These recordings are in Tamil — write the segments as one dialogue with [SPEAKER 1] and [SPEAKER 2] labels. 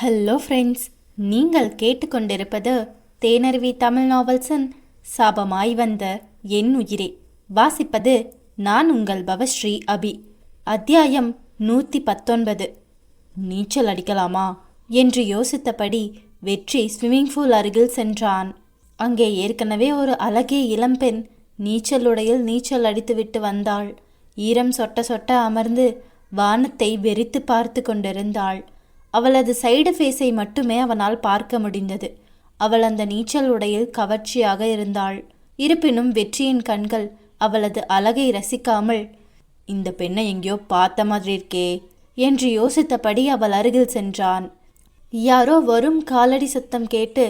[SPEAKER 1] ஹலோ ஃப்ரெண்ட்ஸ், நீங்கள் கேட்டுக்கொண்டிருப்பது தேனருவி தமிழ் நாவல்ஸின் சாபமாய் வந்த என் உயிரே. வாசிப்பது நான் உங்கள் பவஸ்ரீ அபி. அத்தியாயம் 119. நீச்சல் அடிக்கலாமா என்று யோசித்தபடி வெற்றி ஸ்விம்மிங் பூல் அருகில் சென்றான். அங்கே ஏற்கனவே ஒரு அழகிய இளம்பெண் நீச்சலுடையில் நீச்சல் அடித்துவிட்டு வந்தாள். ஈரம் சொட்ட சொட்ட அமர்ந்து வானத்தை வெறித்து பார்த்து கொண்டிருந்தாள். அவளது சைடு ஃபேஸை மட்டுமே அவனால் பார்க்க முடிந்தது. அவள் அந்த நீச்சல் உடையில் கவர்ச்சியாக இருந்தாள். இருப்பினும் வெற்றியின் கண்கள் அவளது அழகை ரசிக்காமல், இந்த பெண்ணை எங்கேயோ பார்த்த மாதிரி இருக்கே என்று யோசித்தபடி அவள் அருகில் சென்றான். யாரோ வரும் காலடி சத்தம் கேட்டு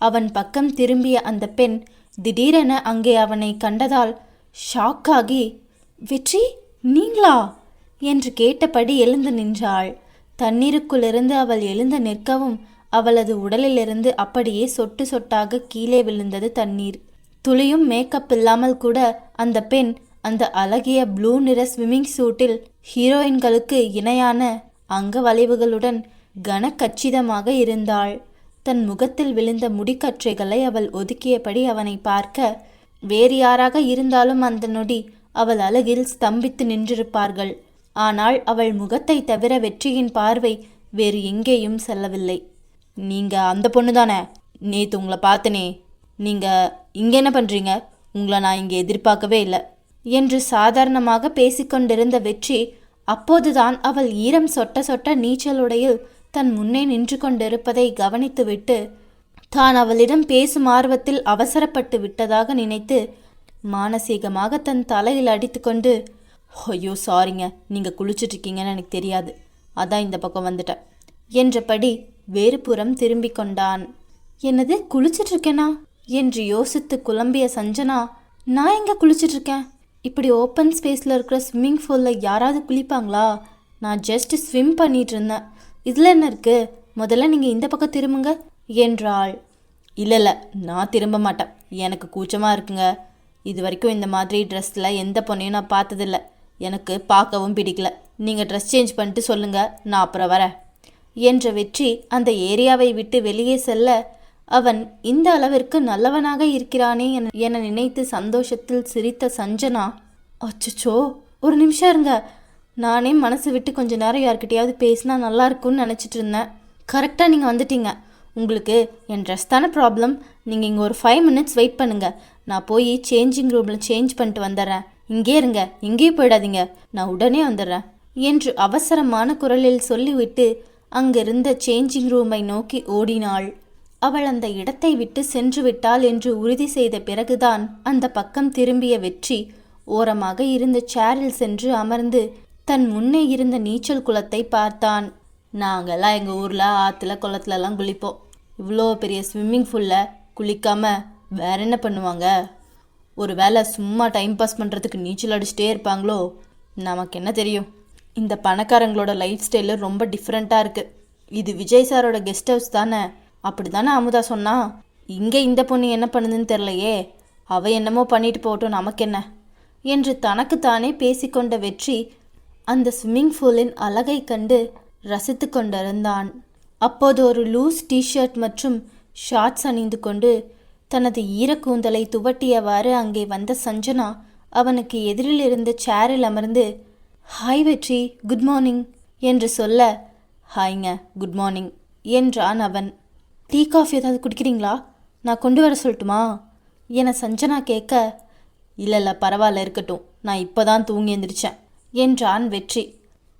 [SPEAKER 1] அவன் பக்கம் திரும்பிய அந்த பெண் திடீரென அங்கே அவனை கண்டதால் ஷாக்காகி, வெற்றி, நீங்களா என்று கேட்டபடி எழுந்து நின்றாள். தண்ணீருக்குள்ளிருந்து அவள் எழுந்து நிற்கவும் அவளது உடலிலிருந்து அப்படியே சொட்டு சொட்டாக கீழே விழுந்தது தண்ணீர். துளியும் மேக்கப் இல்லாமல் கூட அந்த பெண் அந்த அழகிய ப்ளூ நிற ஸ்விம்மிங் சூட்டில் ஹீரோயின்களுக்கு இணையான அங்க வளைவுகளுடன் கனக்கச்சிதமாக இருந்தாள். தன் முகத்தில் விழுந்த முடிக்கற்றைகளை அவள் ஒதுக்கியபடி அவனை பார்க்க, வேறு யாராக இருந்தாலும் அந்த நொடி அவள் அழகில் ஸ்தம்பித்து நின்றிருப்பார்கள். ஆனால் அவள் முகத்தை தவிர வெற்றியின் பார்வை வேறு எங்கேயும் செல்லவில்லை. நீங்க அந்த பொண்ணு தானே? நேற்று உங்களை பார்த்தனே, நீங்க இங்கே என்ன பண்ணுறீங்க? உங்களை நான் இங்கே எதிர்பார்க்கவே இல்லை என்று சாதாரணமாக பேசிக்கொண்டிருந்த வெற்றி அப்போதுதான் அவள் ஈரம் சொட்ட சொட்ட நீச்சலுடையில் தன் முன்னே நின்று கொண்டிருப்பதை கவனித்துவிட்டு, தான் அவளிடம் பேசும் ஆர்வத்தில் அவசரப்பட்டு விட்டதாக நினைத்து மானசீகமாக தன் தலையில் அடித்து கொண்டு, ஐயோ சாரிங்க, நீங்கள் குளிச்சுட்ருக்கீங்கன்னு எனக்கு தெரியாது, அதான் இந்த பக்கம் வந்துட்டேன் என்றபடி வேறு புறம் திரும்பி கொண்டான். என்னது, குளிச்சிட்ருக்கேனா என்று யோசித்து குழம்பிய சஞ்சனா, நான் எங்கே குளிச்சிட்ருக்கேன்? இப்படி ஓப்பன் ஸ்பேஸில் இருக்கிற ஸ்விம்மிங் பூலில் யாராவது குளிப்பாங்களா? நான் ஜஸ்ட் ஸ்விம் பண்ணிட்டு இருந்தேன், இதில் என்ன இருக்குது? முதல்ல நீங்கள் இந்த பக்கம் திரும்புங்க என்றாள். இல்லை, நான் திரும்ப மாட்டேன், எனக்கு கூச்சமாக இருக்குங்க. இது வரைக்கும் இந்த மாதிரி ட்ரெஸ்ஸில் எந்த பொண்ணையும் நான் பார்த்ததில்லை, எனக்கு பார்க்கவும் பிடிக்கல. நீங்கள் ட்ரெஸ் சேஞ்ச் பண்ணிட்டு சொல்லுங்கள், நான் அப்புறம் வரேன் என்ற வெற்றி அந்த ஏரியாவை விட்டு வெளியே செல்ல, அவன் இந்த அளவிற்கு நல்லவனாக இருக்கிறானே என நினைத்து சந்தோஷத்தில் சிரித்த சஞ்சனா, அச்சச்சோ ஒரு நிமிஷம் இருங்க, நானே மனசு விட்டு கொஞ்ச நேரம் யார்கிட்டையாவது பேசினா நல்லா இருக்கும்னு நினச்சிட்டு இருந்தேன். கரெக்டாக நீங்கள் வந்துட்டீங்க. உங்களுக்கு என் ட்ரெஸ் தானே ப்ராப்ளம்? நீங்கள் இங்கே ஒரு 5 minutes வெயிட் பண்ணுங்கள், நான் போய் சேஞ்சிங் ரூமில் சேஞ்ச் பண்ணிட்டு வந்துடுறேன். இங்கே இருங்க, எங்கேயும் போயிடாதீங்க, நான் உடனே வந்துடுறேன் என்று அவசரமான குரலில் சொல்லிவிட்டு அங்கிருந்த சேஞ்சிங் ரூமை நோக்கி ஓடினாள். அவள் அந்த இடத்தை விட்டு சென்று விட்டாள் என்று உறுதி செய்த பிறகுதான் அந்த பக்கம் திரும்பிய வெற்றி ஓரமாக இருந்த சேரில் சென்று அமர்ந்து தன் முன்னே இருந்த நீச்சல் குளத்தை பார்த்தான். நாங்கள்லாம் எங்கள் ஊரில் ஆற்றுல குளத்துலலாம் குளிப்போம், இவ்வளோ பெரிய ஸ்விம்மிங் பூலில் குளிக்காமல் வேற என்ன பண்ணுவாங்க? ஒரு வேளை சும்மா டைம் பாஸ் பண்ணுறதுக்கு நீச்சல் அடிச்சுட்டே இருப்பாங்களோ? நமக்கு என்ன தெரியும்? இந்த பணக்காரங்களோட லைஃப் ஸ்டைலு ரொம்ப டிஃப்ரெண்ட்டாக இருக்குது. இது விஜய் சாரோட கெஸ்ட் ஹவுஸ் தானே? அப்படி தானே அமுதா சொன்னா? இங்கே இந்த பொண்ணு என்ன பண்ணுதுன்னு தெரிலையே, அவள் என்னமோ பண்ணிட்டு போகட்டும், நமக்கு என்ன என்று தனக்குத்தானே பேசிக்கொண்ட வெற்றி அந்த ஸ்விம்மிங் பூலின் அழகை கண்டு ரசித்து கொண்டிருந்தான். அப்போது ஒரு லூஸ் டிஷர்ட் மற்றும் ஷார்ட்ஸ் அணிந்து கொண்டு தனது ஈரக்கூந்தலை துவட்டியவாறு அங்கே வந்த சஞ்சனா அவனுக்கு எதிரில் இருந்த சேரில் அமர்ந்து, ஹாய் வெற்றி, குட் மார்னிங் என்று சொல்ல, ஹாய்ங்க, குட் மார்னிங் என்றான் அவன். டீ காஃபி ஏதாவது குடிக்கிறீங்களா? நான் கொண்டு வர சொல்லட்டுமா என சஞ்சனா கேட்க, இல்லை பரவாயில்ல இருக்கட்டும், நான் இப்போ தான் தூங்கி எழுந்திரிச்சேன் என்றான் வெற்றி.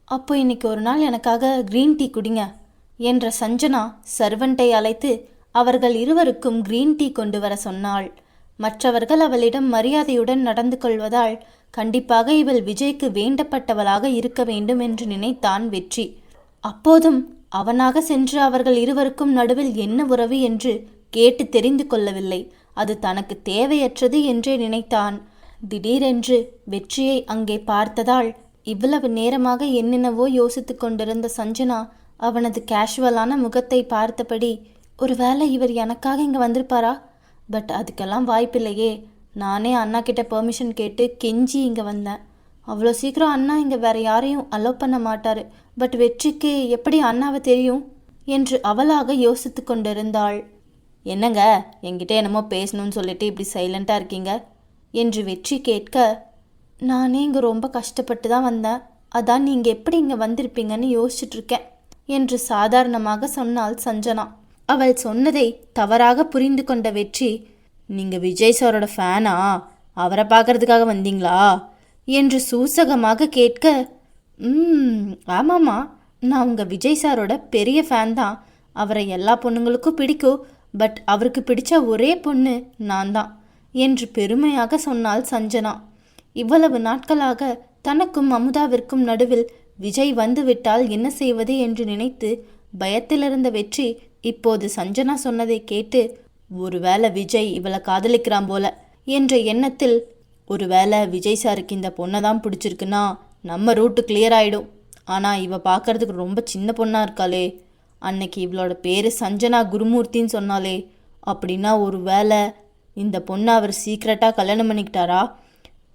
[SPEAKER 1] அப்போ இன்னைக்கு ஒரு நாள் எனக்காக க்ரீன் டீ குடிங்க என்ற சஞ்சனா சர்வெண்ட்டை அழைத்து அவர்கள் இருவருக்கும் க்ரீன் டீ கொண்டு வர சொன்னாள். மற்றவர்கள் அவளிடம் மரியாதையுடன் நடந்து கொள்வதால் கண்டிப்பாக இவள் விஜய்க்கு வேண்டப்பட்டவளாக இருக்க வேண்டும் என்று நினைத்தான் வெற்றி. அப்போதும் அவனாக சென்று அவர்கள் இருவருக்கும் நடுவில் என்ன உறவு என்று கேட்டு தெரிந்து கொள்ளவில்லை. அது தனக்கு தேவையற்றது என்றே நினைத்தான். திடீரென்று வெற்றியை அங்கே பார்த்ததால் இவ்வளவு நேரமாக என்னென்னவோ யோசித்து கொண்டிருந்த சஞ்சனா அவனது கேஷுவலான முகத்தை பார்த்தபடி, ஒருவேளை இவர் எனக்காக இங்கே வந்திருப்பாரா? பட் அதுக்கெல்லாம் வாய்ப்பில்லையே. நானே அண்ணா கிட்ட பெர்மிஷன் கேட்டு கெஞ்சி இங்கே வந்தேன். அவ்வளோ சீக்கிரம் அண்ணா இங்கே வேற யாரையும் அலோவ் பண்ண மாட்டார். பட் வெற்றிக்கு எப்படி அண்ணாவை தெரியும் என்று அவளாக யோசித்து கொண்டிருந்தாள். என்னங்க, என்கிட்ட என்னமோ பேசணும்னு சொல்லிட்டு இப்படி சைலண்டாக இருக்கீங்க என்று வெற்றி கேட்க, நானே இங்கே ரொம்ப கஷ்டப்பட்டு தான் வந்தேன், அதான் நீங்கள் எப்படி இங்கே வந்திருப்பீங்கன்னு யோசிச்சுட்ருக்கேன் என்று சாதாரணமாக சொன்னாள் சஞ்சனா. அவள் சொன்னதை தவறாக புரிந்து கொண்ட வெற்றி, நீங்கள் விஜய் சாரோட ஃபேனா, அவரை பார்க்கறதுக்காக வந்தீங்களா என்று சூசகமாக கேட்க, ஆமாம்மா, நான் உங்கள் விஜய் சாரோட பெரிய ஃபேன் தான். அவரை எல்லா பொண்ணுங்களுக்கும் பிடிக்கும், பட் அவருக்கு பிடிச்ச ஒரே பொண்ணு நான் தான் என்று பெருமையாக சொன்னாள் சஞ்சனா. இவ்வளவு நாட்களாக தனக்கும் அமுதாவிற்கும் நடுவில் விஜய் வந்துவிட்டால் என்ன செய்வது என்று நினைத்து பயத்திலிருந்த வெற்றி இப்போது சஞ்சனா சொன்னதை கேட்டு, ஒருவேளை விஜய் இவளை காதலிக்கிறான் போல என்ற எண்ணத்தில், ஒருவேளை விஜய் சாருக்கு இந்த பொண்ணை தான் பிடிச்சிருக்குன்னா நம்ம ரூட்டு கிளியர் ஆகிடும். ஆனால் இவ பார்க்கறதுக்கு ரொம்ப சின்ன பொண்ணாக இருக்காளே, அன்னைக்கு இவளோட பேர் சஞ்சனா குருமூர்த்தின்னு சொன்னாலே, அப்படின்னா ஒரு வேளை இந்த பொண்ணை அவர் சீக்ரெட்டாக கல்யாணம் பண்ணிக்கிட்டாரா?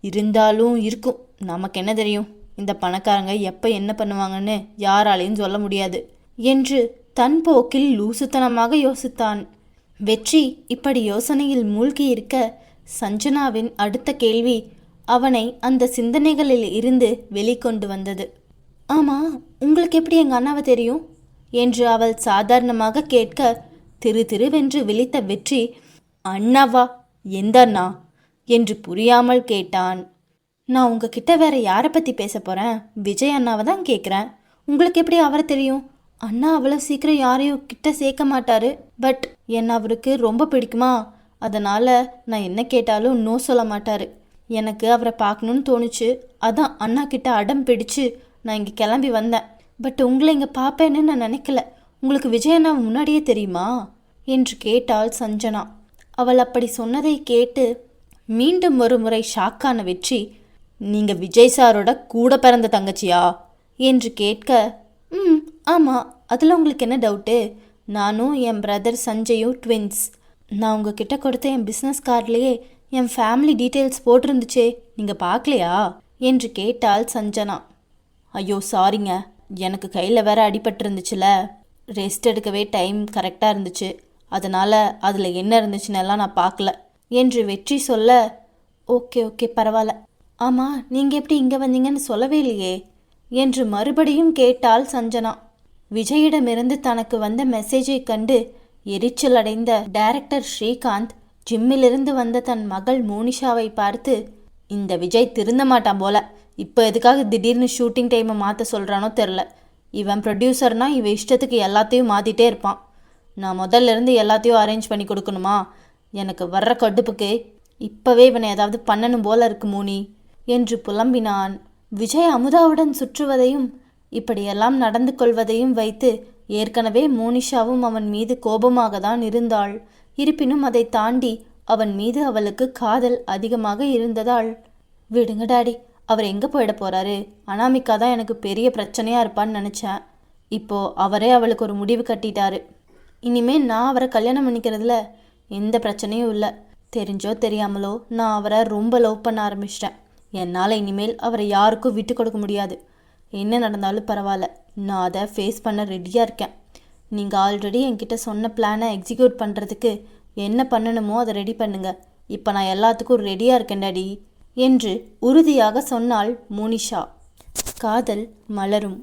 [SPEAKER 1] இருந்தாலும் இருக்கும், நமக்கு என்ன தெரியும், இந்த பணக்காரங்க எப்போ என்ன பண்ணுவாங்கன்னு யாராலையும் சொல்ல முடியாது என்று தன் போக்கில் லூசுத்தனமாக யோசித்தான். வெற்றி இப்படி யோசனையில் மூழ்கி இருக்க, சஞ்சனாவின் அடுத்த கேள்வி அவனை அந்த சிந்தனைகளில் இருந்து வெளிக்கொண்டு வந்தது. ஆமாம், உங்களுக்கு எப்படி எங்கள் அண்ணாவை தெரியும் என்று அவள் சாதாரணமாக கேட்க, திருவென்று விழித்த வெற்றி, அண்ணாவா, எந்த அண்ணா என்று புரியாமல் கேட்டான். நான் உங்ககிட்ட வேற யாரை பற்றி பேச போகிறேன், விஜய் அண்ணாவை தான் கேட்குறேன். உங்களுக்கு எப்படி அவரை தெரியும்? அண்ணா அவ்வளோ சீக்கிரம் யாரையும் கிட்ட சேர்க்க மாட்டாரு, பட் என்ன அவருக்கு ரொம்ப பிடிக்குமா, அதனால் நான் என்ன கேட்டாலும் நோ சொல்ல மாட்டார். எனக்கு அவரை பார்க்கணுன்னு தோணுச்சு, அதான் அண்ணா கிட்ட அடம் பிடிச்சு நான் இங்கே கிளம்பி வந்தேன். பட் உங்களை இங்கே பார்ப்பேன்னு நான் நினைக்கல. உங்களுக்கு விஜய் அண்ணா முன்னாடியே தெரியுமா என்று கேட்டாள் சஞ்சனா. அவள் அப்படி சொன்னதை கேட்டு மீண்டும் ஒரு முறை ஷாக்கான வெற்றி, நீங்கள் விஜய் சாரோட கூட பிறந்த தங்கச்சியா என்று கேட்க, ஆமாம், அதில் உங்களுக்கு என்ன டவுட்டு? நானும் என் பிரதர் சஞ்சயும் ட்வின்ஸ். நான் உங்ககிட்ட கொடுத்த என் பிஸ்னஸ் கார்ட்லேயே என் ஃபேமிலி டீட்டெயில்ஸ் போட்டிருந்துச்சே, நீங்கள் பார்க்கலையா என்று கேட்டாள் சஞ்சனா. ஐயோ சாரிங்க, எனக்கு கையில் வேற அடிபட்டுருந்துச்சுல, ரெஸ்ட் எடுக்கவே டைம் கரெக்டாக இருந்துச்சு, அதனால் அதில் என்ன இருந்துச்சுன்னு எல்லாம் நான் பார்க்கல என்று வெற்றி சொல்ல, ஓகே பரவாயில்ல. ஆமாம், நீங்கள் எப்படி இங்கே வந்தீங்கன்னு சொல்லவே இல்லையே என்று மறுபடியும் கேட்டாள் சஞ்சனா. விஜயிடமிருந்து தனக்கு வந்த மெசேஜை கண்டு எரிச்சல் அடைந்த டைரக்டர் ஸ்ரீகாந்த் ஜிம்மிலிருந்து வந்த தன் மகள் மோனிஷாவை பார்த்து, இந்த விஜய் திருந்த மாட்டான் போல, இப்போ எதுக்காக திடீர்னு ஷூட்டிங் டைமை மாற்ற சொல்கிறானோ தெரில. இவன் ப்ரொடியூசர்னா இவன் இஷ்டத்துக்கு எல்லாத்தையும் மாற்றிட்டே இருப்பான். நான் முதல்ல இருந்து எல்லாத்தையும் அரேஞ்ச் பண்ணி கொடுக்கணுமா? எனக்கு வர்ற கடுப்புக்கு இப்போவே இவனை ஏதாவது பண்ணணும் போல இருக்கு மோனி என்று புலம்பினான். விஜய் அமுதாவுடன் சுற்றுவதையும் இப்படியெல்லாம் நடந்து கொள்வதையும் வைத்து ஏற்கனவே மோனிஷாவும் அவன் மீது கோபமாக தான் இருந்தாள். இருப்பினும் அதை தாண்டி அவன் மீது அவளுக்கு காதல் அதிகமாக இருந்ததால், விடுங்க டாடி, அவர் எங்கே போயிட போகிறாரு, அனாமிகா தான் எனக்கு பெரிய பிரச்சனையாக இருப்பான்னு நினச்சேன். இப்போது அவரே அவளுக்கு ஒரு முடிவு கட்டிட்டாரு. இனிமேல் நான் அவரை கல்யாணம் பண்ணிக்கிறதுல எந்த பிரச்சனையும் இல்லை. தெரிஞ்சோ தெரியாமலோ நான் அவரை ரொம்ப லவ் பண்ண ஆரம்பிச்சிட்டேன். என்னால் இனிமேல் அவரை யாருக்கும் விட்டு கொடுக்க முடியாது. என்ன நடந்தாலும் பரவாயில்ல, நான் அதை ஃபேஸ் பண்ண ரெடியாக இருக்கேன். நீங்கள் ஆல்ரெடி என்கிட்ட சொன்ன பிளானை எக்ஸிக்யூட் பண்ணுறதுக்கு என்ன பண்ணணுமோ அதை ரெடி பண்ணுங்க. இப்போ நான் எல்லாத்துக்கும் ரெடியாக இருக்கேன் டாடி என்று உறுதியாக சொன்னாள் மோனிஷா. காதல் மலரும்.